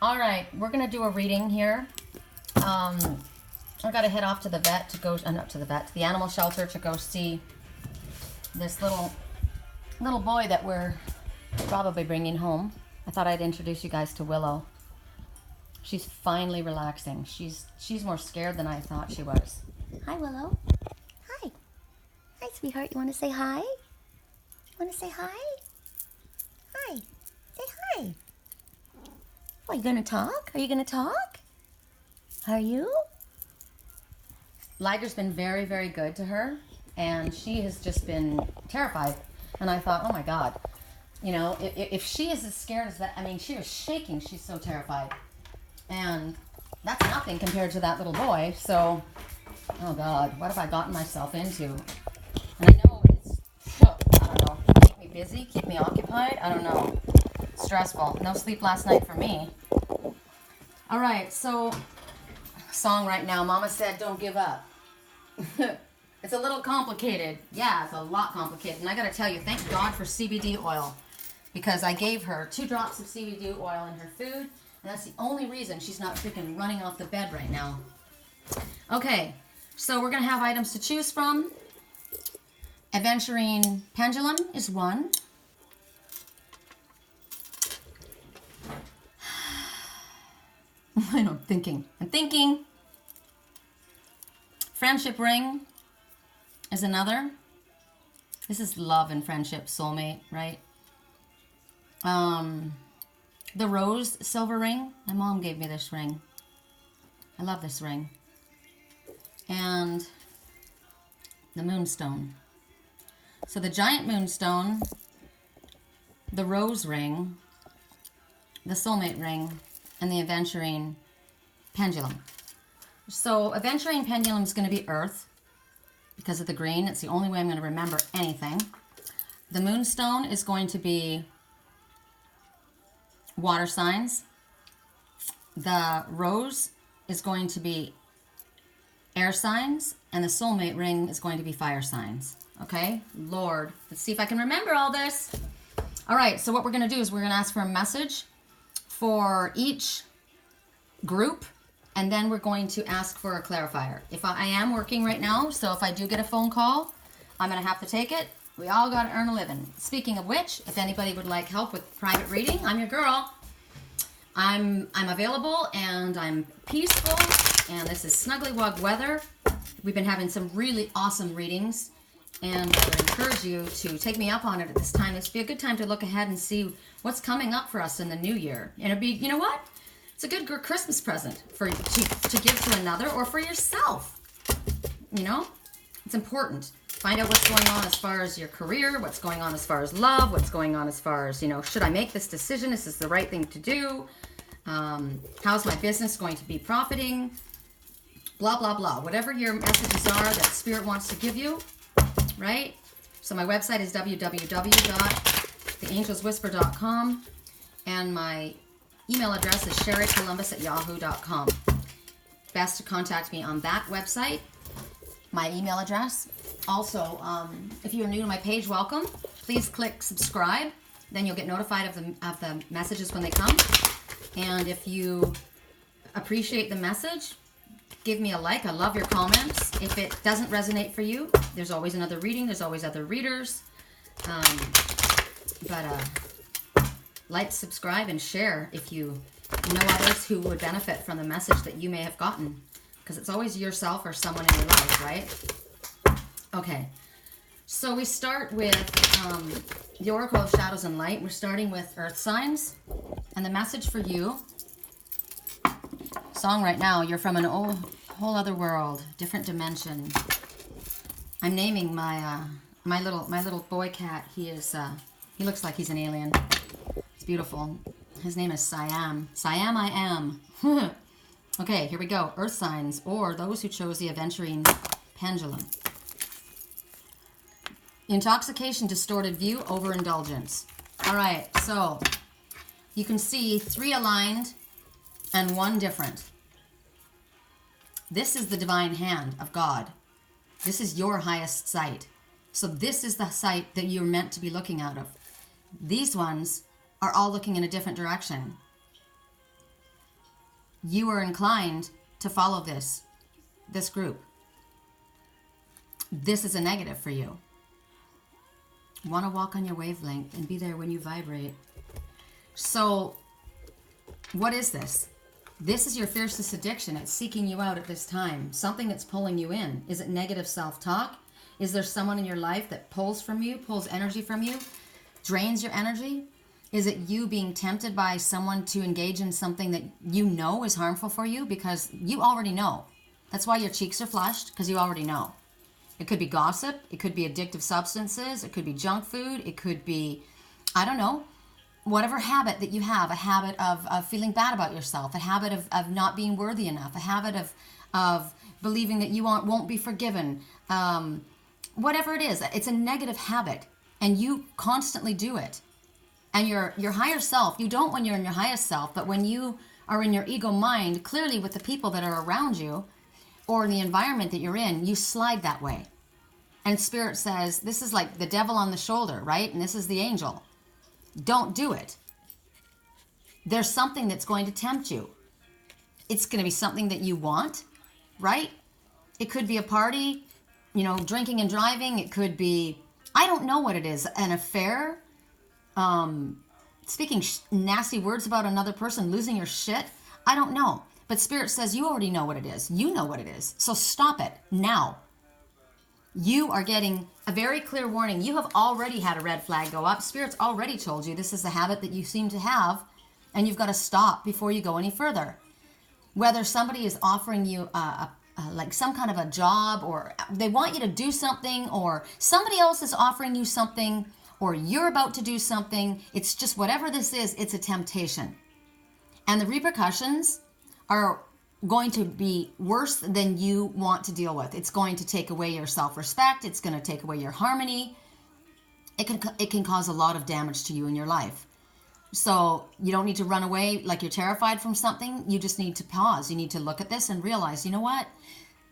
All right, we're gonna do a reading here. I gotta head off to the vet to go, not to the vet, to the animal shelter to go see this little boy that we're probably bringing home. I thought I'd introduce you guys to Willow. She's finally relaxing. She's more scared than I thought she was. Hi, Willow. Hi. Hi, sweetheart. You want to say hi? Want to say hi? Hi. Say hi. Are you going to talk? Are you going to talk? Are you? Liger's been very, very good to her, and she has just been terrified. And I thought, oh my God, you know, if she is as scared as that, I mean, she was shaking. She's so terrified. And that's nothing compared to that little boy. So, oh God, what have I gotten myself into? And I know it's, I don't know, keep me busy, keep me occupied. I don't know. Stressful. No sleep last night for me. All right, so song right now. Mama said, don't give up. It's a little complicated. Yeah, it's a lot complicated. And I got to tell you, thank God for CBD oil. Because I gave her 2 drops of CBD oil in her food. And that's the only reason she's not freaking running off the bed right now. Okay, so we're going to have items to choose from. Aventurine Pendulum is one. I'm thinking. Friendship Ring is another. This is love and friendship, soulmate, right? The Rose Silver Ring. My mom gave me this ring. I love this ring. And the Moonstone. So the Giant Moonstone, the Rose Ring, the Soulmate Ring, and the Aventurine Pendulum. So Aventurine Pendulum is going to be Earth because of the green. It's the only way I'm going to remember anything. The Moonstone is going to be water signs. The Rose is going to be air signs. And the Soulmate Ring is going to be fire signs. Okay? Lord. Let's see if I can remember all this. All right. So what we're going to do is we're going to ask for a message for each group. And then we're going to ask for a clarifier. If I am working right now, so if I do get a phone call, I'm going to have to take it. We all got to earn a living. Speaking of which, if anybody would like help with private reading, I'm your girl. I'm available and I'm peaceful. And this is Snuggly-Wug weather. We've been having some really awesome readings. And I would encourage you to take me up on it at this time. This would be a good time to look ahead and see what's coming up for us in the new year. And it'd be, you know what? It's a good Christmas present for to give to another or for yourself. You know? It's important. Find out what's going on as far as your career, what's going on as far as love, what's going on as far as, you know, should I make this decision? Is this the right thing to do? How's my business going to be profiting? Blah, blah, blah. Whatever your messages are that Spirit wants to give you, right? So my website is www.theangelswhisper.com and my email address is sherrycolumbus@yahoo.com. Best to contact me on that website, my email address. Also, if you're new to my page, welcome. Please click subscribe. Then you'll get notified of the messages when they come. And if you appreciate the message, give me a like. I love your comments. If it doesn't resonate for you, there's always another reading. There's always other readers. Like, subscribe, and share if you know others who would benefit from the message that you may have gotten. Because it's always yourself or someone in your life, right? Okay. So we start with the Oracle of Shadows and Light. We're starting with Earth signs. And the message for you, song right now, you're from an whole other world, different dimension. I'm naming my my little boy cat. He looks like he's an alien. Beautiful. His name is Siam. Siam I am. Okay, here we go. Earth signs, or those who chose the Aventurine Pendulum. Intoxication, distorted view, overindulgence. All right, so you can see 3 aligned and 1 different. This is the divine hand of God. This is your highest sight. So this is the sight that you're meant to be looking out of. These ones are all looking in a different direction. you are inclined to follow this group. This is a negative for you. Want to walk on your wavelength and be there when you vibrate. So what is this? This is your fiercest addiction. It's seeking you out at this time. Something that's pulling you in. Is it negative self-talk? Is there someone in your life that pulls from you, pulls energy from you, drains your energy? Is it you being tempted by someone to engage in something that you know is harmful for you? Because you already know. That's why your cheeks are flushed, because you already know. It could be gossip. It could be addictive substances. It could be junk food. It could be, I don't know, whatever habit that you have, a habit of feeling bad about yourself, a habit of not being worthy enough, a habit of believing that you won't be forgiven. Whatever it is, it's a negative habit, and you constantly do it. And your higher self, you don't when you're in your highest self, but when you are in your ego mind, clearly with the people that are around you or in the environment that you're in, you slide that way. And Spirit says, this is like the devil on the shoulder, right? And this is the angel. Don't do it. There's something that's going to tempt you. It's going to be something that you want, right? It could be a party, drinking and driving. It could be, I don't know what it is, an affair, speaking nasty words about another person, losing your shit. I don't know. But Spirit says you already know what it is. You know what it is. So stop it now. You are getting a very clear warning. You have already had a red flag go up. Spirit's already told you this is a habit that you seem to have, and you've got to stop before you go any further. Whether somebody is offering you like some kind of a job, or they want you to do something, or somebody else is offering you something, or you're about to do something. It's just whatever this is, it's a temptation. And the repercussions are going to be worse than you want to deal with. It's going to take away your self-respect. It's going to take away your harmony. It can cause a lot of damage to you in your life. So you don't need to run away like you're terrified from something. You just need to pause. You need to look at this and realize, you know what?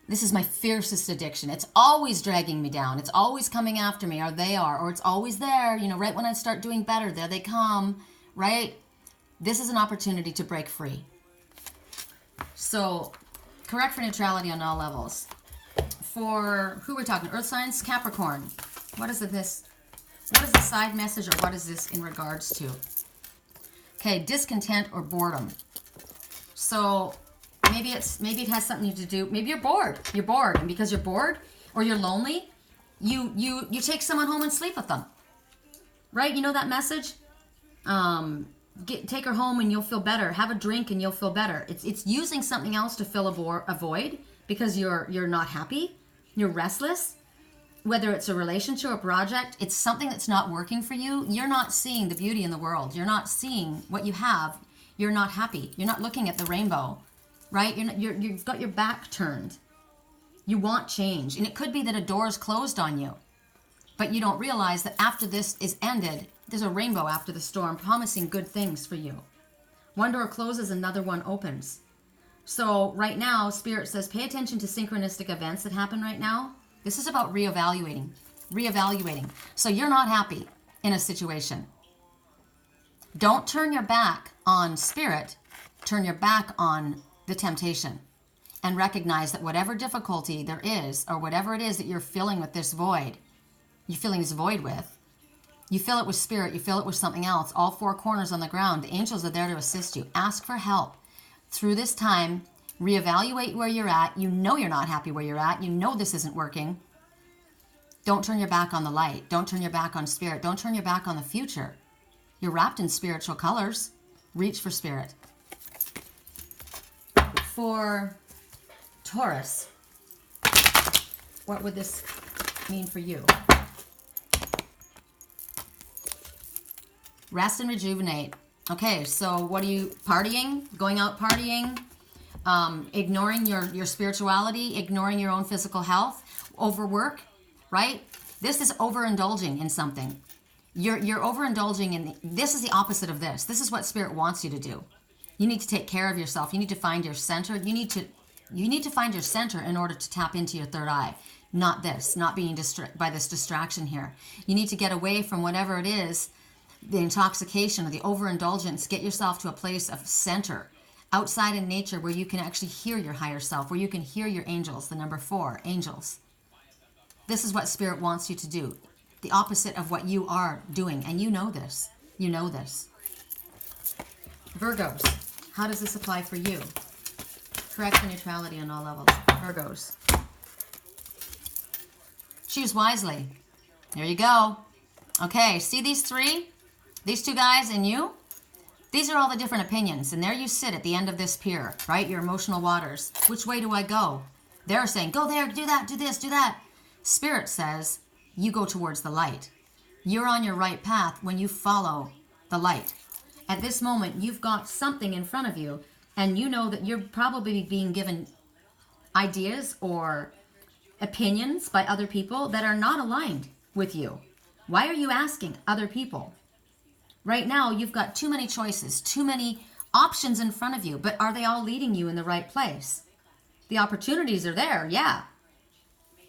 This is my fiercest addiction. It's always dragging me down. It's always coming after me, or it's always there. Right when I start doing better, there they come, right? This is an opportunity to break free. So, correct for neutrality on all levels. For who we're talking, Earth signs, Capricorn. What is the side message, or what is this in regards to? Okay, discontent or boredom. So maybe it has something to do. Maybe you're bored. You're bored, and because you're bored or you're lonely, you take someone home and sleep with them. Right? You know that message? Take her home and you'll feel better. Have a drink and you'll feel better. It's using something else to fill a void because you're not happy, you're restless. Whether it's a relationship or a project, it's something that's not working for you. You're not seeing the beauty in the world. You're not seeing what you have. You're not happy. You're not looking at the rainbow, right? You've got your back turned. You want change, and it could be that a door is closed on you, but you don't realize that after this is ended, there's a rainbow after the storm promising good things for you. One door closes, another one opens. So right now, Spirit says, pay attention to synchronistic events that happen right now. This is about reevaluating. So you're not happy in a situation. Don't turn your back on Spirit. Turn your back on the temptation. And recognize that whatever difficulty there is, or whatever it is that you're filling with this void, you're filling this void with, you fill it with Spirit, you fill it with something else, all four corners on the ground. The angels are there to assist you. Ask for help. Through this time, reevaluate where you're at. You know you're not happy where you're at. You know this isn't working. Don't turn your back on the light. Don't turn your back on Spirit. Don't turn your back on the future. You're wrapped in spiritual colors. Reach for Spirit. For Taurus, what would this mean for you? Rest and rejuvenate. Okay, so what are you, partying? Going out partying? Ignoring your spirituality? Ignoring your own physical health? Overwork, right? This is overindulging in something. You're overindulging in, this is the opposite of this. This is what Spirit wants you to do. You need to take care of yourself. You need to find your center. You need to find your center in order to tap into your third eye. Not this, not being by this distraction here. You need to get away from whatever it is, the intoxication or the overindulgence. Get yourself to a place of center, outside in nature where you can actually hear your higher self, where you can hear your angels, the number 4, angels. This is what Spirit wants you to do. The opposite of what you are doing. And you know this. You know this. Virgos, how does this apply for you? Correct for neutrality on all levels. Virgos. Choose wisely. There you go. Okay, see these 3? These 2 guys and you? These are all the different opinions. And there you sit at the end of this pier, right? Your emotional waters. Which way do I go? They're saying, go there, do that, do this, do that. Spirit says, you go towards the light. You're on your right path when you follow the light. At this moment, you've got something in front of you, and you know that you're probably being given ideas or opinions by other people that are not aligned with you. Why are you asking other people? Right now, you've got too many choices, too many options in front of you, but are they all leading you in the right place? The opportunities are there, yeah.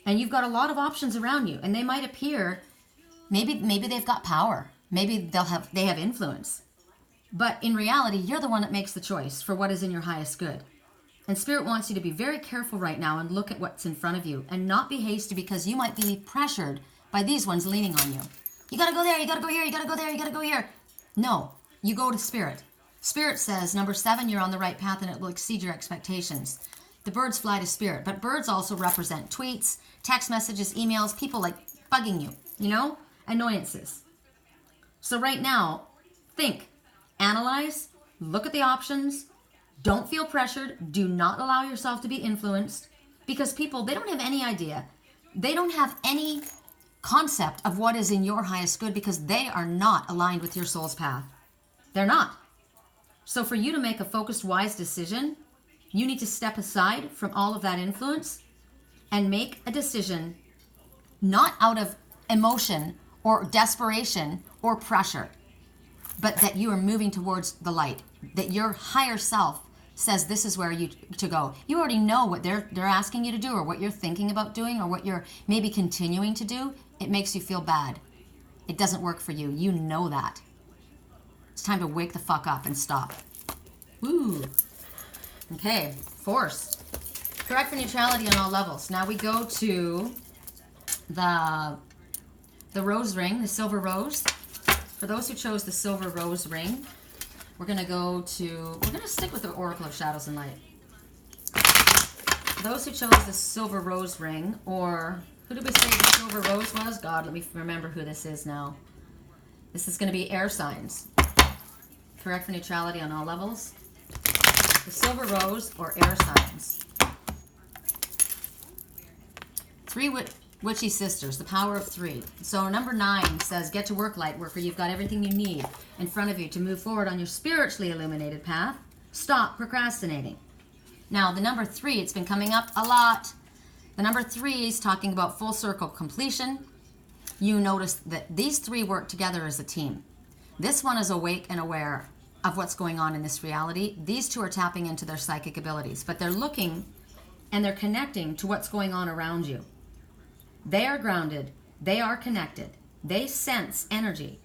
And you've got a lot of options around you, and they might appear, maybe they've got power. Maybe they have influence. But in reality, you're the one that makes the choice for what is in your highest good. And Spirit wants you to be very careful right now and look at what's in front of you and not be hasty, because you might be pressured by these ones leaning on you. You got to go there, you got to go here, you got to go there, you got to go here. No, you go to Spirit. Spirit says, number 7, you're on the right path and it will exceed your expectations. The birds fly to Spirit, but birds also represent tweets, text messages, emails, people like bugging you, you know, annoyances. So right now, think, analyze, look at the options. Don't feel pressured. Do not allow yourself to be influenced, because people, they don't have any idea. They don't have any concept of what is in your highest good, because they are not aligned with your soul's path. They're not. So for you to make a focused, wise decision, you need to step aside from all of that influence and make a decision not out of emotion or desperation or pressure, but that you are moving towards the light, that your higher self says this is where you to go. You already know what they're asking you to do, or what you're thinking about doing, or what you're maybe continuing to do. It makes you feel bad. It doesn't work for you. You know that. It's time to wake the fuck up and stop. Woo. Okay, Force. Correct for neutrality on all levels. Now we go to the rose ring, the silver rose. For those who chose the silver rose ring, we're going to stick with the Oracle of Shadows and Light. For those who chose the silver rose ring, or who did we say the silver rose was? God, let me remember who this is now. This is going to be air signs. Correct for neutrality on all levels. The silver rose or air signs. 3 witchy sisters, the power of 3. So number 9 says, get to work, light worker. You've got everything you need in front of you to move forward on your spiritually illuminated path. Stop procrastinating. Now, the number 3, it's been coming up a lot. The number 3 is talking about full circle completion. You notice that these 3 work together as a team. This one is awake and aware of what's going on in this reality. These 2 are tapping into their psychic abilities, but they're looking and they're connecting to what's going on around you. They are grounded. They are connected. They sense energy.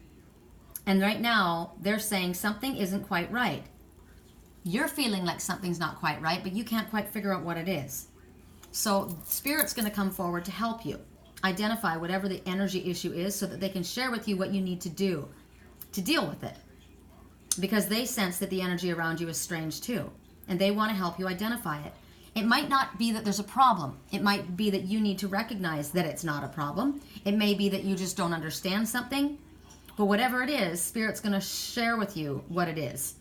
And right now, they're saying something isn't quite right. You're feeling like something's not quite right, but you can't quite figure out what it is. So Spirit's going to come forward to help you identify whatever the energy issue is, so that they can share with you what you need to do to deal with it. Because they sense that the energy around you is strange too, and they want to help you identify it. It might not be that there's a problem. It might be that you need to recognize that it's not a problem. It may be that you just don't understand something. But whatever it is, Spirit's going to share with you what it is.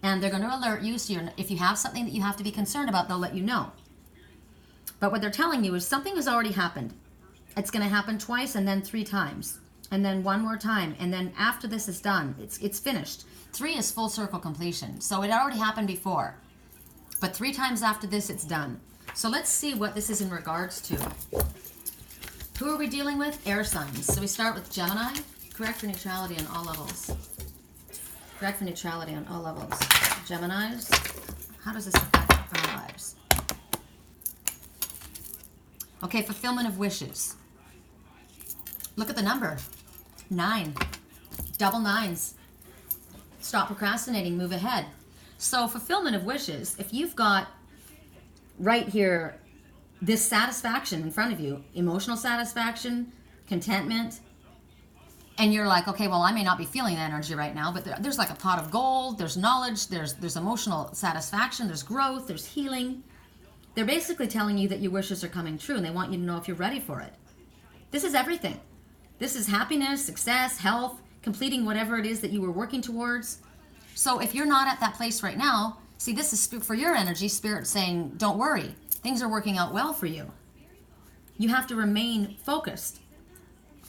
And they're going to alert you, so if you have something that you have to be concerned about, they'll let you know. But what they're telling you is something has already happened. It's going to happen twice, and then 3 times. And then 1 more time. And then after this is done, it's finished. 3 is full circle completion. So it already happened before. But 3 times after this, it's done. So let's see what this is in regards to. Who are we dealing with? Air signs. So we start with Gemini. Correct for neutrality on all levels. Correct for neutrality on all levels. Geminis. How does this affect our lives? Okay, fulfillment of wishes. Look at the number. 9. Double 9s. Stop procrastinating. Move ahead. So fulfillment of wishes, if you've got right here this satisfaction in front of you, emotional satisfaction, contentment, and you're like, okay, well, I may not be feeling that energy right now, but there's like a pot of gold, there's knowledge, there's emotional satisfaction, there's growth, there's healing. They're basically telling you that your wishes are coming true, and they want you to know if you're ready for it. This is everything. This is happiness, success, health, completing whatever it is that you were working towards. So if you're not at that place right now, see, this is for your energy, Spirit saying, don't worry. Things are working out well for you. You have to remain focused.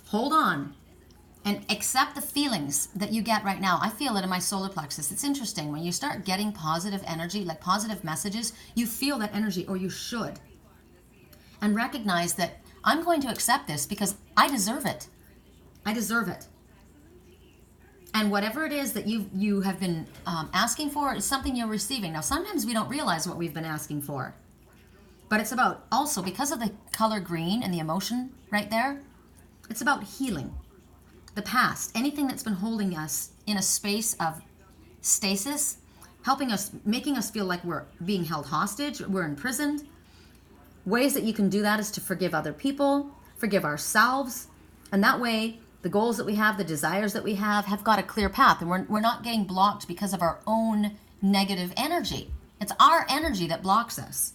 Hold on. And accept the feelings that you get right now. I feel it in my solar plexus. It's interesting. When you start getting positive energy, like positive messages, you feel that energy, or you should. And recognize that I'm going to accept this because I deserve it. I deserve it. And whatever it is that you have been asking for is something you're receiving. Now, sometimes we don't realize what we've been asking for. But it's about also, because of the color green and the emotion right there, it's about healing. The past, anything that's been holding us in a space of stasis, helping us, making us feel like we're being held hostage, we're imprisoned. Ways that you can do that is to forgive other people, forgive ourselves, and that way the goals that we have, the desires that we have got a clear path, and we're not getting blocked because of our own negative energy. It's our energy that blocks us.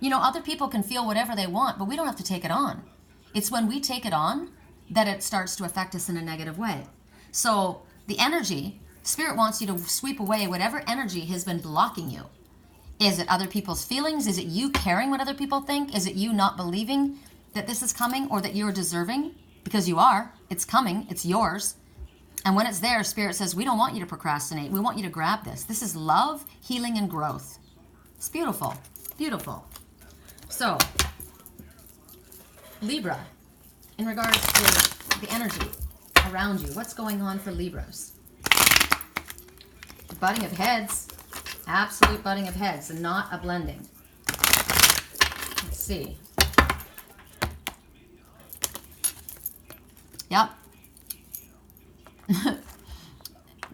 You know, other people can feel whatever they want, but we don't have to take it on. It's when we take it on that it starts to affect us in a negative way. So the energy, Spirit wants you to sweep away whatever energy has been blocking you. Is it other people's feelings? Is it you caring what other people think? Is it you not believing that this is coming or that you're deserving? Because you are. It's coming. It's yours. And when it's there, Spirit says, we don't want you to procrastinate. We want you to grab this. This is love, healing, and growth. It's beautiful. Beautiful. So, Libra, in regards to the energy around you, what's going on for Libras? Butting of heads. Absolute butting of heads and not a blending. Let's see. Yep.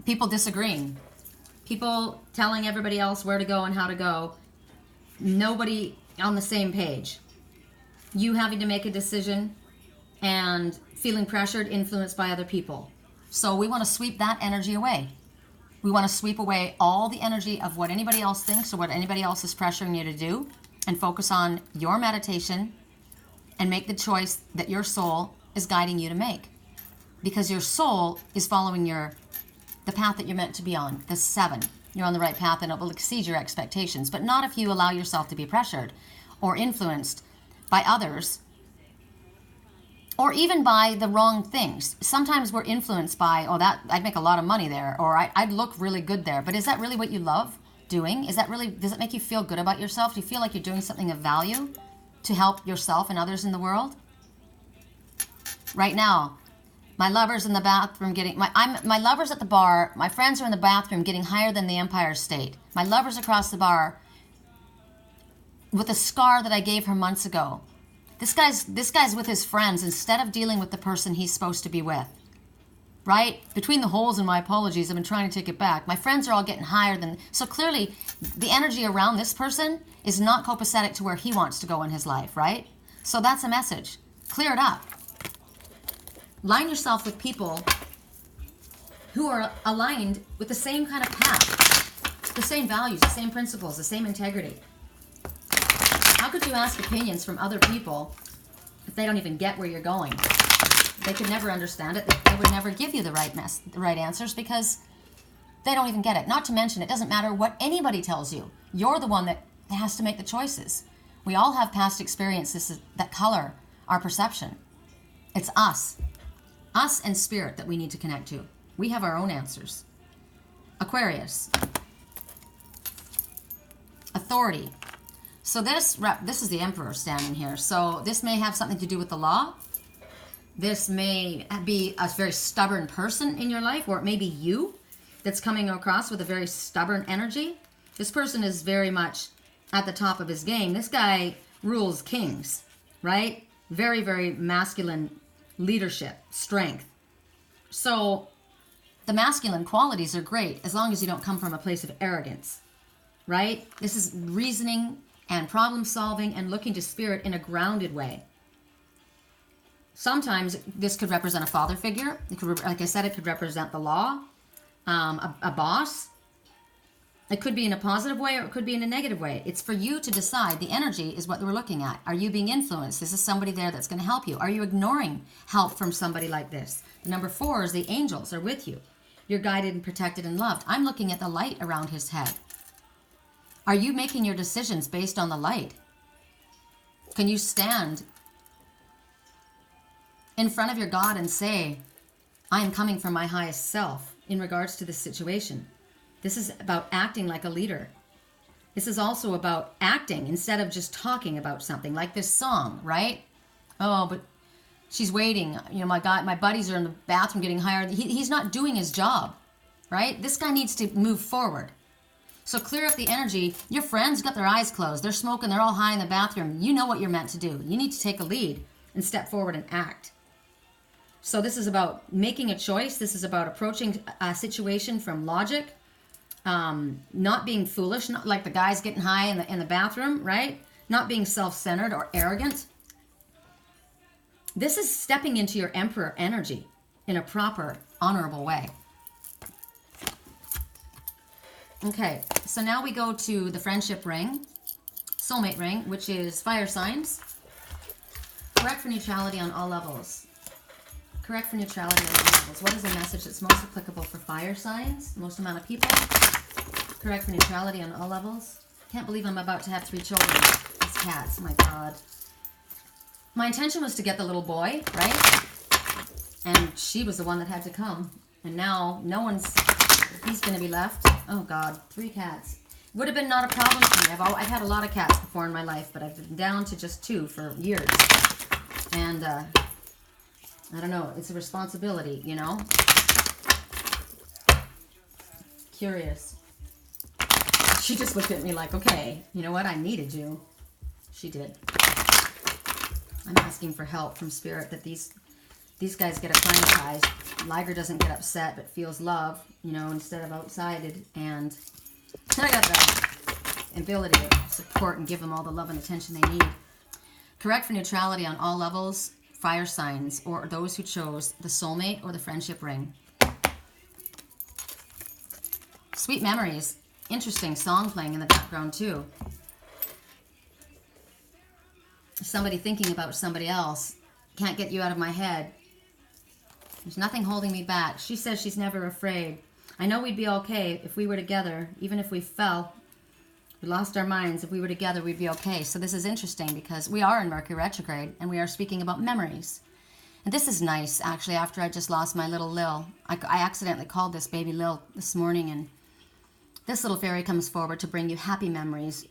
People disagreeing. People telling everybody else where to go and how to go. Nobody on the same page. You having to make a decision and feeling pressured, influenced by other people. So we want to sweep that energy away. We want to sweep away all the energy of what anybody else thinks or what anybody else is pressuring you to do, and focus on your meditation and make the choice that your soul is guiding you to make. Because your soul is following the path that you're meant to be on, the 7. You're on the right path and it will exceed your expectations, but not if you allow yourself to be pressured or influenced by others, or even by the wrong things. Sometimes we're influenced by, oh, that I'd make a lot of money there, or I'd look really good there. But is that really what you love doing? Is that really, does it make you feel good about yourself? Do you feel like you're doing something of value to help yourself and others in the world? Right now, my lover's in the bathroom getting, my lover's at the bar, my friends are in the bathroom getting higher than the Empire State. My lover's across the bar with a scar that I gave her months ago. This guy's with his friends instead of dealing with the person he's supposed to be with. Right? Between the holes in my apologies, I've been trying to take it back. My friends are all getting higher than... So clearly, the energy around this person is not copacetic to where he wants to go in his life, right? So that's a message. Clear it up. Line yourself with people who are aligned with the same kind of path, the same values, the same principles, the same integrity. How could you ask opinions from other people if they don't even get where you're going? They could never understand it. They would never give you the right answers because they don't even get it. Not to mention, it doesn't matter what anybody tells you. You're the one that has to make the choices. We all have past experiences that color our perception. It's us and spirit that we need to connect to. We have our own answers. Aquarius. Authority. So this is the Emperor standing here. So this may have something to do with the law. This may be a very stubborn person in your life, or it may be you that's coming across with a very stubborn energy. This person is very much at the top of his game. This guy rules kings, right? Very, very masculine leadership, strength. So the masculine qualities are great as long as you don't come from a place of arrogance, right? This is reasoning and problem solving and looking to spirit in a grounded way. Sometimes this could represent a father figure. It could, like I said, it could represent the law, a boss. It could be in a positive way or it could be in a negative way. It's for you to decide. The energy is what we're looking at. Are you being influenced? Is this somebody there that's going to help you? Are you ignoring help from somebody like this? The number 4 is the angels are with you. You're guided and protected and loved. I'm looking at the light around his head. Are you making your decisions based on the light? Can you stand in front of your God and say, I am coming from my highest self in regards to this situation? This is about acting like a leader. This is also about acting instead of just talking about something, like this song, right? Oh, but she's waiting. You know, my God, my buddies are in the bathroom getting hired. He's not doing his job, right? This guy needs to move forward. So clear up the energy. Your friends got their eyes closed. They're smoking. They're all high in the bathroom. You know what you're meant to do. You need to take a lead and step forward and act. So this is about making a choice. This is about approaching a situation from logic. Not being foolish, not like the guys getting high in the bathroom, right? Not being self-centered or arrogant. This is stepping into your emperor energy in a proper, honorable way. Okay, so now we go to the friendship ring, soulmate ring, which is fire signs. Correct for neutrality on all levels. Correct for neutrality on all levels. What is the message that's most applicable for fire signs? Most amount of people. Correct for neutrality on all levels. Can't believe I'm about to have 3 children. These cats, my God. My intention was to get the little boy, right? And she was the one that had to come. And now no one's, he's going to be left. Oh God, 3 cats. Would have been not a problem for me. I've had a lot of cats before in my life, but I've been down to just 2 for years. And I don't know, it's a responsibility, you know? Curious. She just looked at me like, okay, you know what? I needed you. She did. I'm asking for help from spirit that these guys get acclimatized. Liger doesn't get upset but feels love, you know, instead of outsided. And I got the ability to support and give them all the love and attention they need. Correct for neutrality on all levels, fire signs, or those who chose the soulmate or the friendship ring. Sweet memories. Interesting song playing in the background too. Somebody thinking about somebody else. Can't get you out of my head. There's nothing holding me back. She says she's never afraid. I know we'd be okay if we were together. Even if we fell, we lost our minds. If we were together, we'd be okay. So this is interesting because we are in Mercury retrograde and we are speaking about memories. And this is nice, actually, after I just lost my little Lil. I accidentally called this baby Lil this morning, and this little fairy comes forward to bring you happy memories.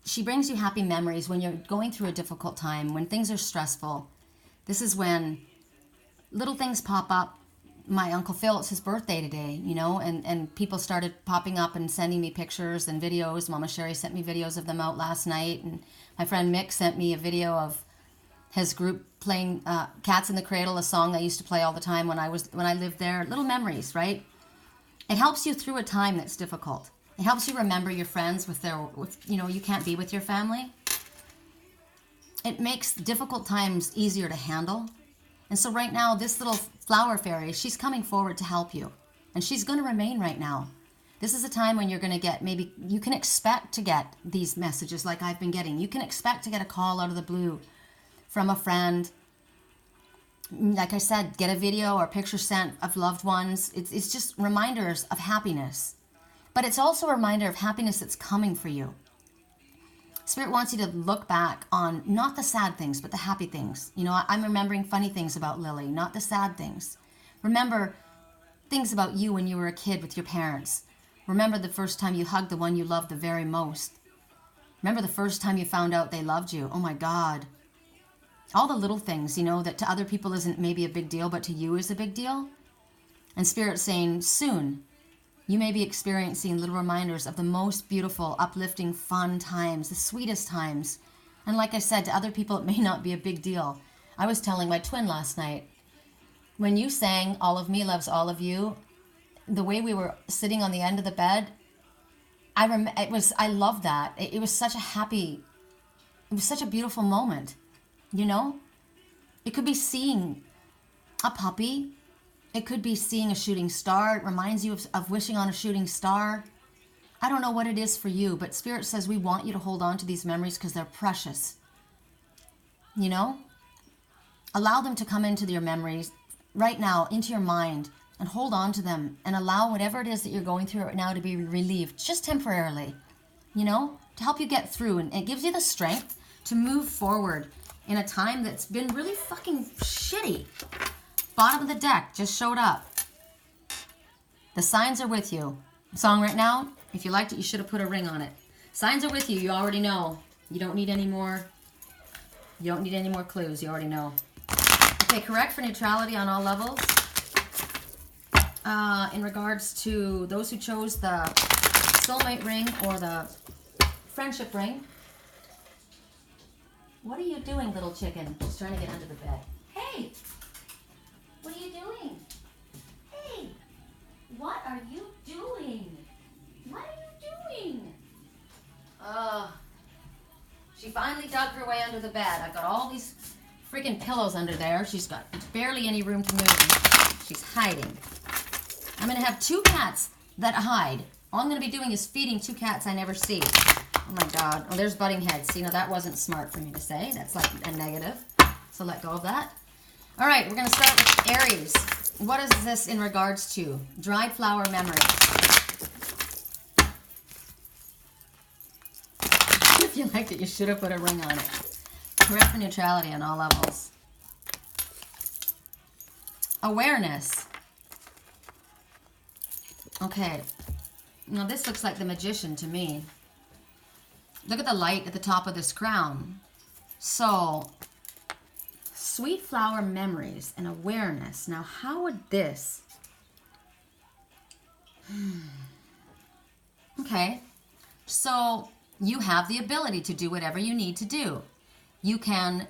She brings you happy memories when you're going through a difficult time, when things are stressful. This is when little things pop up. My Uncle Phil, it's his birthday today, you know, and people started popping up and sending me pictures and videos. Mama Sherry sent me videos of them out last night, and my friend Mick sent me a video of his group playing Cats in the Cradle, a song I used to play all the time when I lived there. Little memories, right? It helps you through a time that's difficult. It helps you remember your friends with you know, you can't be with your family. It makes difficult times easier to handle. And so right now, this little flower fairy, she's coming forward to help you. And she's going to remain right now. This is a time when you're going to get, maybe you can expect to get these messages like I've been getting. You can expect to get a call out of the blue from a friend. Like I said, get a video or picture sent of loved ones. It's just reminders of happiness. But it's also a reminder of happiness that's coming for you. Spirit wants you to look back on not the sad things, but the happy things. You know, I'm remembering funny things about Lily, not the sad things. Remember things about you when you were a kid with your parents. Remember the first time you hugged the one you loved the very most. Remember the first time you found out they loved you. Oh my God. All the little things, you know, that to other people isn't maybe a big deal, but to you is a big deal. And Spirit's saying, soon, you may be experiencing little reminders of the most beautiful, uplifting, fun times, the sweetest times. And like I said, to other people, it may not be a big deal. I was telling my twin last night When you sang All of Me Loves All of You, the way we were sitting on the end of the bed, I love that. It was such it was such a beautiful moment, you know? It could be seeing a puppy. It could be seeing a shooting star. It reminds you of wishing on a shooting star. I don't know what it is for you, but Spirit says we want you to hold on to these memories because they're precious. You know? Allow them to come into your memories right now, into your mind, and hold on to them and allow whatever it is that you're going through right now to be relieved, just temporarily, you know, to help you get through. And it gives you the strength to move forward in a time that's been really fucking shitty. Bottom of the deck just showed up. The signs are with you. Song right now, if you liked it, you should have put a ring on it. Signs are with you. You already know. You don't need any more. You don't need any more clues. You already know. Okay, correct for neutrality on all levels. In regards to those who chose the soulmate ring or the friendship ring. What are you doing, little chicken? Just trying to get under the bed. Hey! What are you doing? Hey! What are you doing? What are you doing? She finally dug her way under the bed. I've got all these freaking pillows under there. She's got barely any room to move. She's hiding. I'm going to have 2 cats that hide. All I'm going to be doing is feeding 2 cats I never see. Oh my God. Oh, there's butting heads. See, now that wasn't smart for me to say. That's like a negative. So let go of that. All right, we're going to start with Aries. What is this in regards to? Dried flower memory. If you liked it, you should have put a ring on it. Correct for neutrality on all levels. Awareness. Okay. Now this looks like the Magician to me. Look at the light at the top of this crown. So, sweet flower memories and awareness. Now, how would this... Okay. So, you have the ability to do whatever you need to do. You can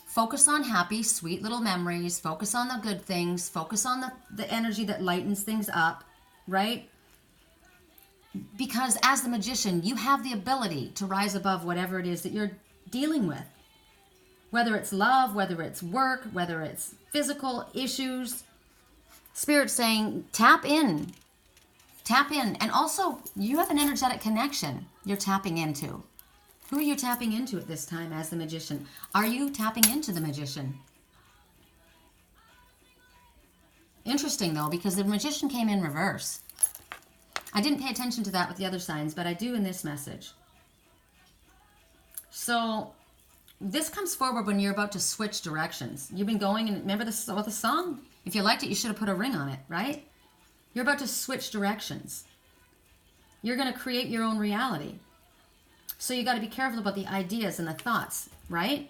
focus on happy, sweet little memories. Focus on the good things. Focus on the energy that lightens things up, right? Because as the Magician, you have the ability to rise above whatever it is that you're dealing with. Whether it's love, whether it's work, whether it's physical issues. Spirit's saying, tap in. Tap in. And also, you have an energetic connection you're tapping into. Who are you tapping into at this time as the Magician? Are you tapping into the Magician? Interesting, though, because the Magician came in reverse. I didn't pay attention to that with the other signs, but I do in this message. So, this comes forward when you're about to switch directions. You've been going, and remember the song? If you liked it, you should have put a ring on it, right? You're about to switch directions. You're going to create your own reality. So you got to be careful about the ideas and the thoughts, right?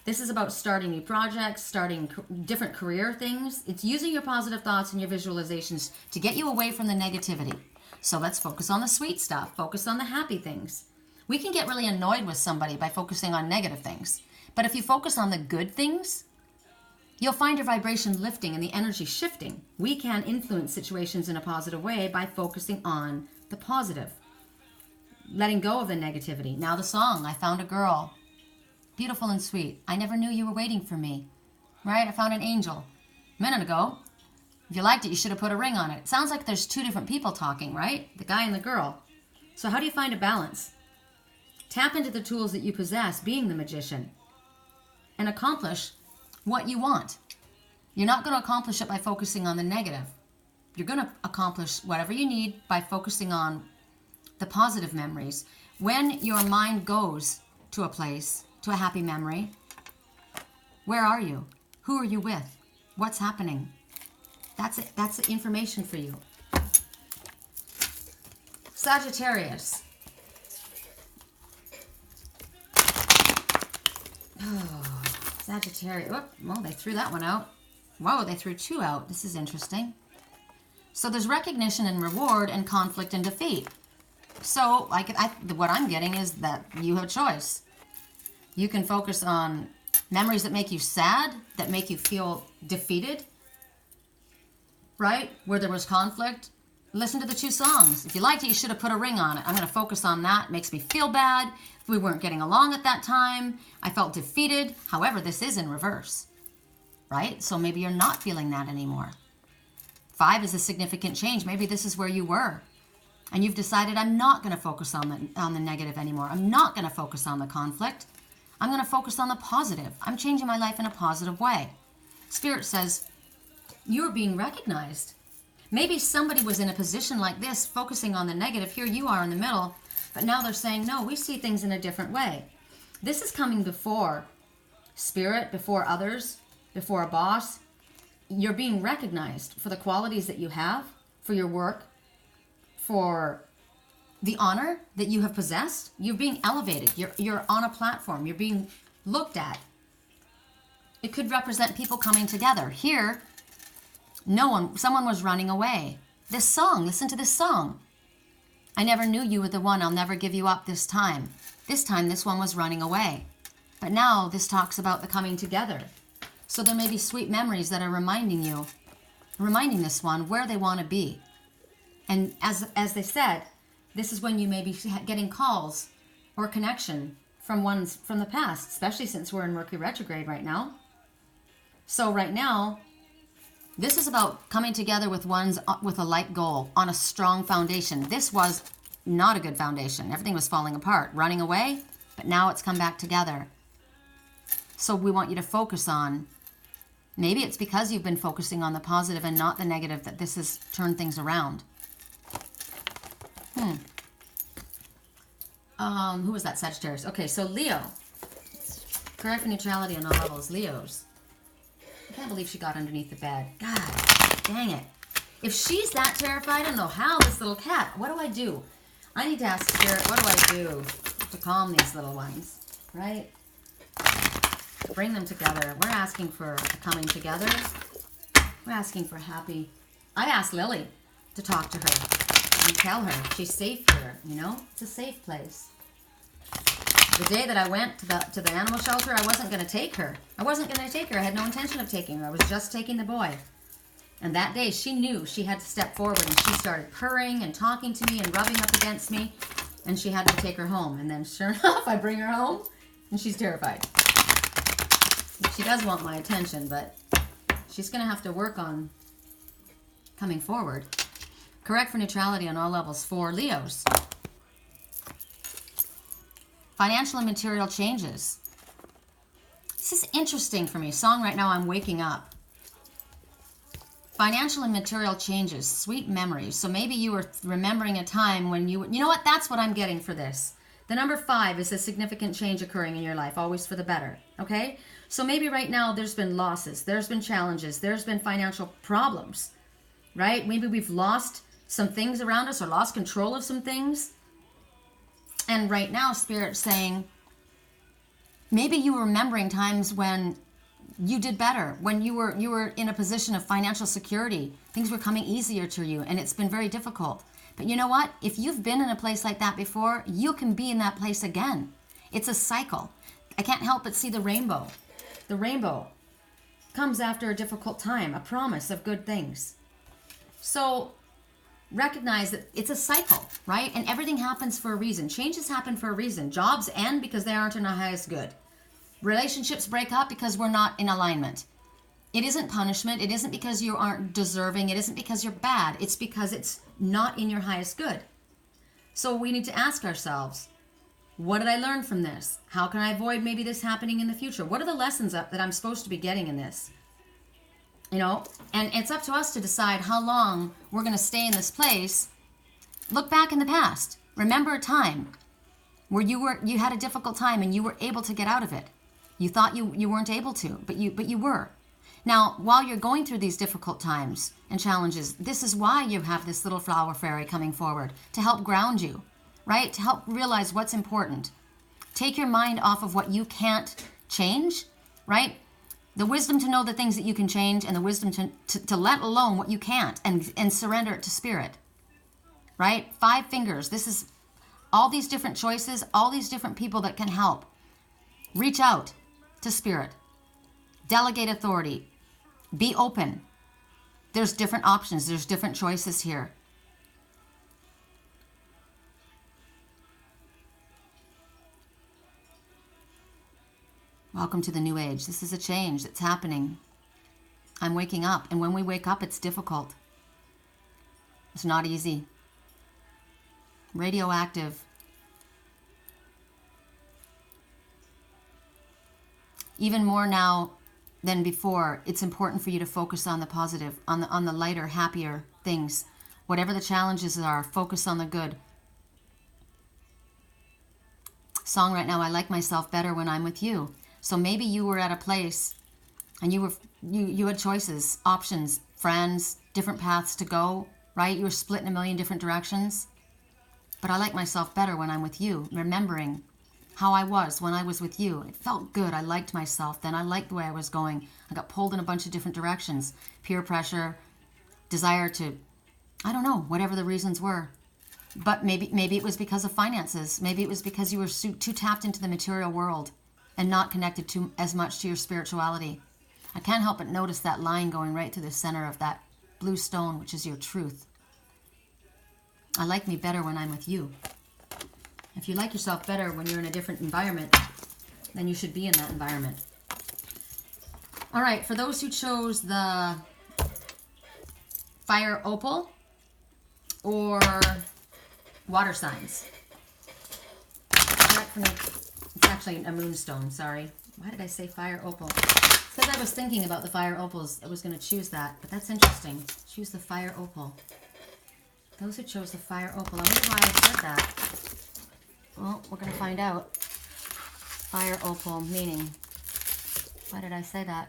This is about starting new projects, starting different career things. It's using your positive thoughts and your visualizations to get you away from the negativity. So let's focus on the sweet stuff. Focus on the happy things. We can get really annoyed with somebody by focusing on negative things. But if you focus on the good things, you'll find your vibration lifting and the energy shifting. We can influence situations in a positive way by focusing on the positive. Letting go of the negativity. Now the song, I Found a Girl. Beautiful and sweet. I never knew you were waiting for me. Right? I found an angel. A minute ago. If you liked it, you should have put a ring on it. It sounds like there's 2 different people talking, right? The guy and the girl. So how do you find a balance? Tap into the tools that you possess, being the Magician, and accomplish what you want. You're not going to accomplish it by focusing on the negative. You're going to accomplish whatever you need by focusing on the positive memories. When your mind goes to a place, to a happy memory, where are you? Who are you with? What's happening? That's it. That's the information for you. Sagittarius. Oh, Sagittarius. Oh, well, they threw that one out. Whoa, they threw 2 out. This is interesting. So there's recognition and reward and conflict and defeat. So what I'm getting is that you have a choice. You can focus on memories that make you sad, that make you feel defeated, right? Where there was conflict, listen to the 2 songs. If you liked it, you should have put a ring on it. I'm going to focus on that. It makes me feel bad. We weren't getting along at that time. I felt defeated. However, this is in reverse, right? So maybe you're not feeling that anymore. 5 is a significant change. Maybe this is where you were. And you've decided, I'm not going to focus on the negative anymore. I'm not going to focus on the conflict. I'm going to focus on the positive. I'm changing my life in a positive way. Spirit says, you're being recognized. Maybe somebody was in a position like this, focusing on the negative. Here you are in the middle. But now they're saying, no, we see things in a different way. This is coming before Spirit, before others, before a boss. You're being recognized for the qualities that you have, for your work, for the honor that you have possessed. You're being elevated. You're on a platform. You're being looked at. It could represent people coming together. Here, someone was running away. This song, listen to this song. I never knew you were the one. I'll never give you up this time. This time, this one was running away. But now this talks about the coming together. So there may be sweet memories that are reminding this one where they want to be. And as they said, this is when you may be getting calls or connection from the past, especially since we're in Mercury retrograde right now. So right now, this is about coming together with with a like goal on a strong foundation. This was not a good foundation. Everything was falling apart, running away, but now it's come back together. So we want you to focus on, maybe it's because you've been focusing on the positive and not the negative that this has turned things around. Who was that? Sagittarius. Okay, so Leo. Correct for neutrality on all levels. Leos. I can't believe she got underneath the bed. God, dang it. If she's that terrified, I don't know how this little cat. What do I do? I need to ask Spirit, what do I do to calm these little ones? Right? Bring them together. We're asking for a coming together. We're asking for happy. I asked Lily to talk to her and tell her she's safe here. You know, it's a safe place. The day that I went to the animal shelter, I wasn't going to take her. I had no intention of taking her. I was just taking the boy. And that day, she knew she had to step forward, and she started purring and talking to me and rubbing up against me, and she had to take her home. And then, sure enough, I bring her home, and she's terrified. She does want my attention, but she's going to have to work on coming forward. Correct for neutrality on all levels for Leos. Financial and material changes. This is interesting for me. Song right now, I'm waking up. Financial and material changes, sweet memories. So maybe you were remembering a time when you know what? That's what I'm getting for this. The number 5 is a significant change occurring in your life, always for the better, okay? So maybe right now there's been losses, there's been challenges, there's been financial problems, right? Maybe we've lost some things around us or lost control of some things. And right now, Spirit's saying, maybe you were remembering times when you did better, when you were in a position of financial security. Things were coming easier to you, and it's been very difficult. But you know what? If you've been in a place like that before, you can be in that place again. It's a cycle. I can't help but see the rainbow. The rainbow comes after a difficult time, a promise of good things. So recognize that it's a cycle, right? And everything happens for a reason. Changes happen for a reason. Jobs end because they aren't in our highest good. Relationships break up because we're not in alignment. It isn't punishment. It isn't because you aren't deserving. It isn't because you're bad. It's because it's not in your highest good. So we need to ask ourselves, what did I learn from this? How can I avoid maybe this happening in the future? What are the lessons that I'm supposed to be getting in this? You know, and it's up to us to decide how long we're going to stay in this place. Look back in the past. Remember a time where you had a difficult time and you were able to get out of it. You thought you weren't able to, but you were. Now, while you're going through these difficult times and challenges, this is why you have this little flower fairy coming forward to help ground you, right? To help realize what's important. Take your mind off of what you can't change, right? The wisdom to know the things that you can change, and the wisdom to let alone what you can't, and surrender it to Spirit, right? 5 fingers. This is all these different choices, all these different people that can help. Reach out to Spirit. Delegate authority. Be open. There's different options. There's different choices here. Welcome to the new age. This is a change that's happening. I'm waking up. And when we wake up, it's difficult. It's not easy. Radioactive. Even more now than before, it's important for you to focus on the positive, on the lighter, happier things. Whatever the challenges are, focus on the good. Song right now, I like myself better when I'm with you. So maybe you were at a place and you had choices, options, friends, different paths to go, right? You were split in a million different directions. But I like myself better when I'm with you, remembering how I was when I was with you. It felt good. I liked myself then. I liked the way I was going. I got pulled in a bunch of different directions. Peer pressure, desire to, I don't know, whatever the reasons were. But maybe it was because of finances. Maybe it was because you were too tapped into the material world and not connected to as much to your spirituality. I can't help but notice that line going right through the center of that blue stone, which is your truth. I like me better when I'm with you. If you like yourself better when you're in a different environment, then you should be in that environment. All right, for those who chose the fire opal or water signs. It's actually a moonstone, sorry. Why did I say fire opal? It's because I was thinking about the fire opals. I was going to choose that, but that's interesting. Choose the fire opal. Those who chose the fire opal. I wonder why I said that. Well, we're going to find out. Fire opal meaning. Why did I say that?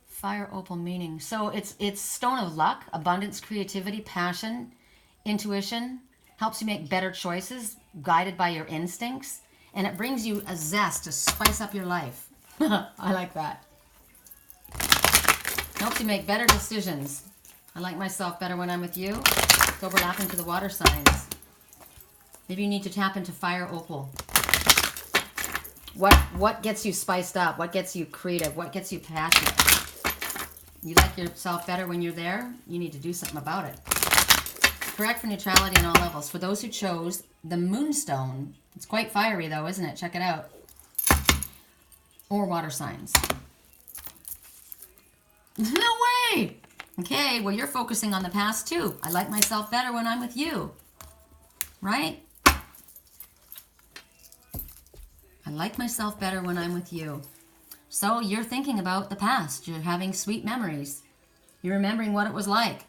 Fire opal meaning. So it's stone of luck, abundance, creativity, passion, intuition. Helps you make better choices, guided by your instincts. And it brings you a zest to spice up your life. I like that. Helps you make better decisions. I like myself better when I'm with you. It's overlapping to the water signs. Maybe you need to tap into fire opal. What gets you spiced up? What gets you creative? What gets you passionate? You like yourself better when you're there? You need to do something about it. Correct for neutrality on all levels. For those who chose the Moonstone, it's quite fiery though, isn't it? Check it out. Or water signs. No way! Okay, well you're focusing on the past too. I like myself better when I'm with you. Right? I like myself better when I'm with you. So you're thinking about the past. You're having sweet memories. You're remembering what it was like.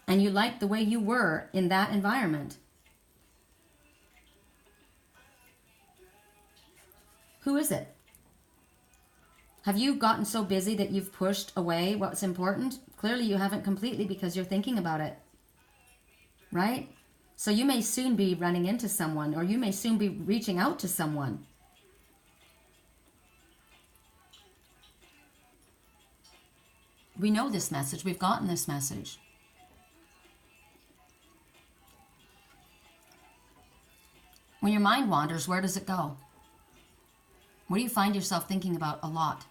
And you like the way you were in that environment. Who is it? Have you gotten so busy that you've pushed away what's important? Clearly you haven't completely because you're thinking about it. Right? So you may soon be running into someone, or you may soon be reaching out to someone. We know this message. We've gotten this message. When your mind wanders, where does it go? What do you find yourself thinking about a lot?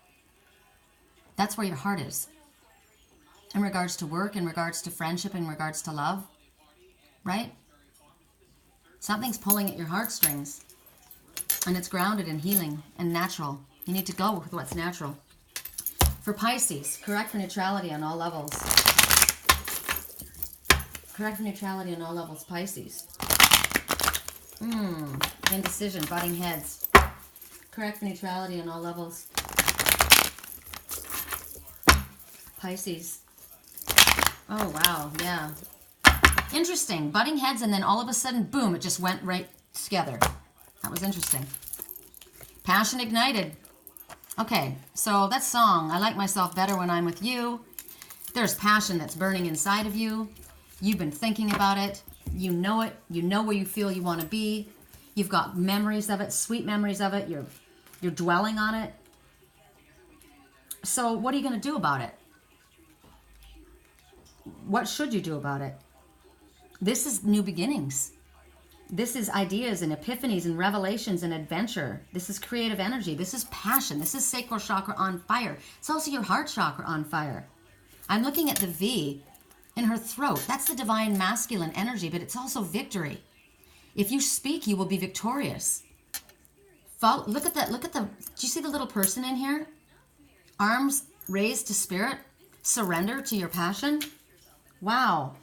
That's where your heart is. In regards to work, in regards to friendship, in regards to love. Right? Something's pulling at your heartstrings. And it's grounded in healing and natural. You need to go with what's natural. For Pisces, correct for neutrality on all levels. Correct for neutrality on all levels, Pisces. Indecision, butting heads. Correct for neutrality on all levels. Pisces. Oh, wow, yeah. Interesting. Butting heads, and then all of a sudden, boom, it just went right together. That was interesting. Passion ignited. Okay, so that song, I like myself better when I'm with you. There's passion that's burning inside of you. You've been thinking about it. You know it. You know where you feel you want to be. You've got memories of it, sweet memories of it. You're dwelling on it. So what are you going to do about it? What should you do about it? This is new beginnings. This is ideas and epiphanies and revelations and adventure. This is creative energy. This is passion. This is sacral chakra on fire. It's also your heart chakra on fire. I'm looking at the V in her throat. That's the divine masculine energy, but it's also victory. If you speak, you will be victorious. Look at that. Look at the, do you see the little person in here? Arms raised to spirit. Surrender to your passion. Wow.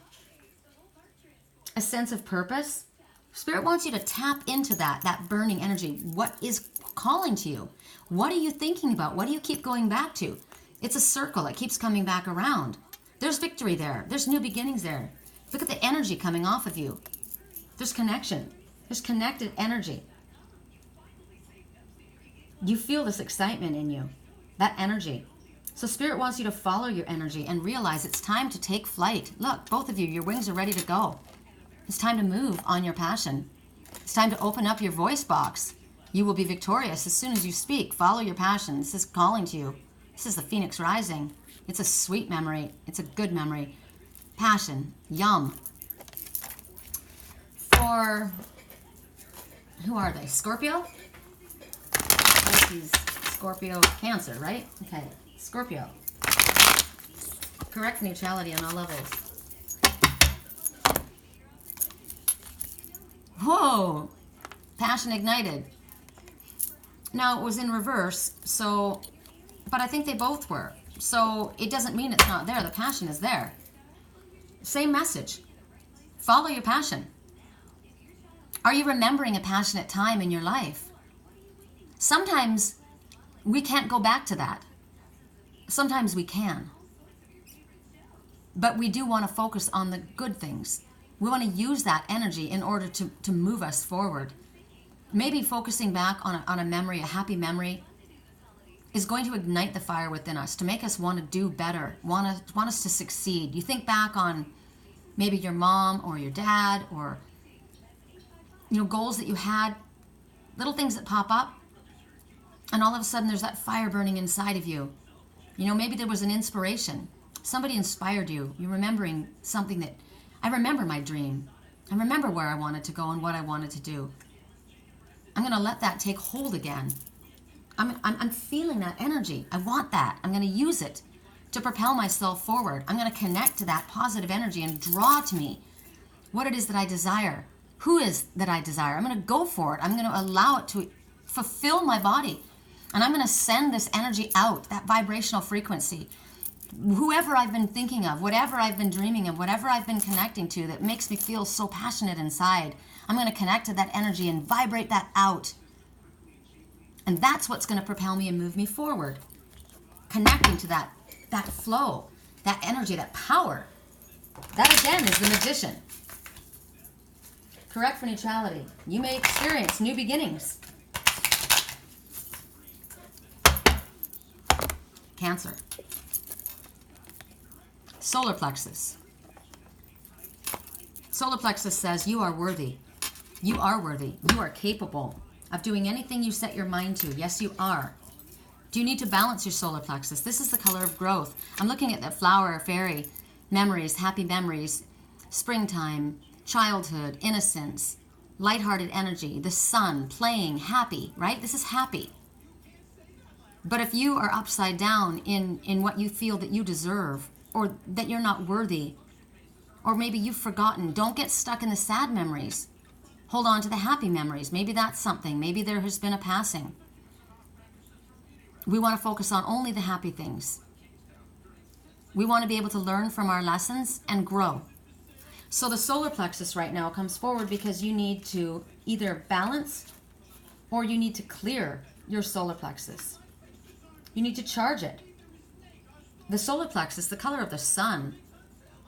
A sense of purpose. Spirit wants you to tap into that burning energy. What is calling to you? What are you thinking about? What do you keep going back to? It's a circle. It keeps coming back around. There's victory there. There's new beginnings there. Look at the energy coming off of you. There's connection. There's connected energy. You feel this excitement in you, that energy. So Spirit wants you to follow your energy and realize it's time to take flight. Look, both of you, your wings are ready to go. It's time to move on your passion. It's time to open up your voice box. You will be victorious as soon as you speak. Follow your passion. This is calling to you. This is the Phoenix rising. It's a sweet memory. It's a good memory. Passion. Yum. For, who are they? Scorpio? Scorpio, Cancer, right? Okay. Scorpio. Correct neutrality on all levels. Whoa! Passion ignited. Now, it was in reverse, so, but I think they both were. So, it doesn't mean it's not there. The passion is there. Same message. Follow your passion. Are you remembering a passionate time in your life? Sometimes we can't go back to that. Sometimes we can. But we do want to focus on the good things. We want to use that energy in order to move us forward. Maybe focusing back on a memory, a happy memory, is going to ignite the fire within us, to make us want to do better, want us to succeed. You think back on maybe your mom or your dad, or goals that you had, little things that pop up, and all of a sudden there's that fire burning inside of you. Maybe there was an inspiration. Somebody inspired you. You're remembering something that, I remember my dream. I remember where I wanted to go and what I wanted to do. I'm going to let that take hold again. I'm feeling that energy. I want that. I'm going to use it to propel myself forward. I'm going to connect to that positive energy and draw to me what it is that I desire. Who is that I desire? I'm going to go for it. I'm going to allow it to fulfill my body. And I'm going to send this energy out, that vibrational frequency. Whoever I've been thinking of, whatever I've been dreaming of, whatever I've been connecting to that makes me feel so passionate inside, I'm going to connect to that energy and vibrate that out. And that's what's going to propel me and move me forward. Connecting to that flow, that energy, that power. That again is the magician. Correct for neutrality. You may experience new beginnings. Cancer. Solar plexus. Solar plexus says you are worthy. You are worthy. You are capable of doing anything you set your mind to. Yes, you are. Do you need to balance your solar plexus? This is the color of growth. I'm looking at the flower, fairy, memories, happy memories, springtime, childhood, innocence, lighthearted energy, the sun, playing, happy, right? This is happy. But if you are upside down in what you feel that you deserve, or that you're not worthy, or maybe you've forgotten, don't get stuck in the sad memories. Hold on to the happy memories. Maybe that's something. Maybe there has been a passing. We want to focus on only the happy things. We want to be able to learn from our lessons and grow. So the solar plexus right now comes forward because you need to either balance or you need to clear your solar plexus. You need to charge it. The solar plexus, the color of the sun,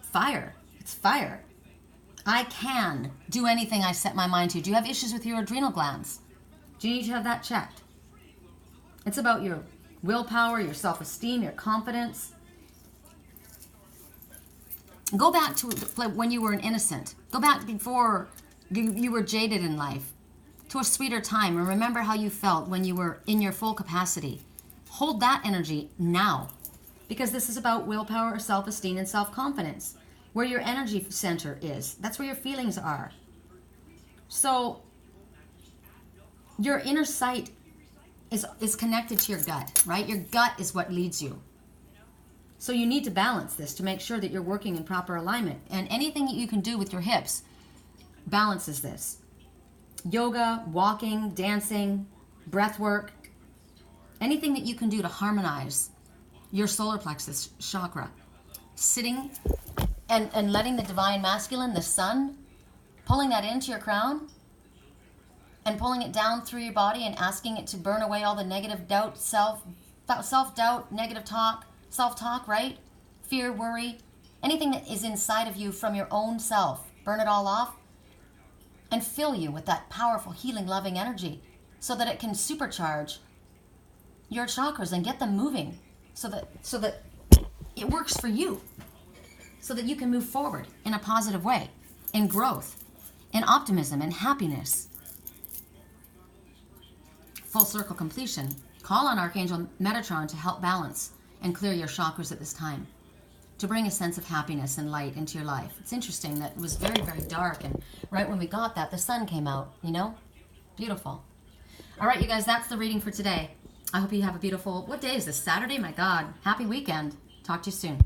fire. It's fire. I can do anything I set my mind to. Do you have issues with your adrenal glands? Do you need to have that checked? It's about your willpower, your self-esteem, your confidence. Go back to when you were an innocent. Go back before you were jaded in life, to a sweeter time, and remember how you felt when you were in your full capacity. Hold that energy now, because this is about willpower, self-esteem, and self-confidence. Where your energy center is, that's where your feelings are. So your inner sight is connected to your gut, right? Your gut is what leads you. So you need to balance this to make sure that you're working in proper alignment. And anything that you can do with your hips balances this. Yoga, walking, dancing, breath work, anything that you can do to harmonize your solar plexus chakra. Sitting and letting the divine masculine, the sun, pulling that into your crown and pulling it down through your body and asking it to burn away all the negative doubt, self-doubt, negative talk, self-talk, right? Fear, worry, anything that is inside of you from your own self. Burn it all off and fill you with that powerful, healing, loving energy so that it can supercharge your chakras and get them moving so that it works for you, so that you can move forward in a positive way, in growth, in optimism, in happiness. Full circle completion. Call on Archangel Metatron to help balance and clear your chakras at this time, to bring a sense of happiness and light into your life. It's interesting that it was very, very dark, and right when we got that, the sun came out, you know? Beautiful. All right, you guys, that's the reading for today. I hope you have a beautiful, what day is this? Saturday? My God. Happy weekend. Talk to you soon.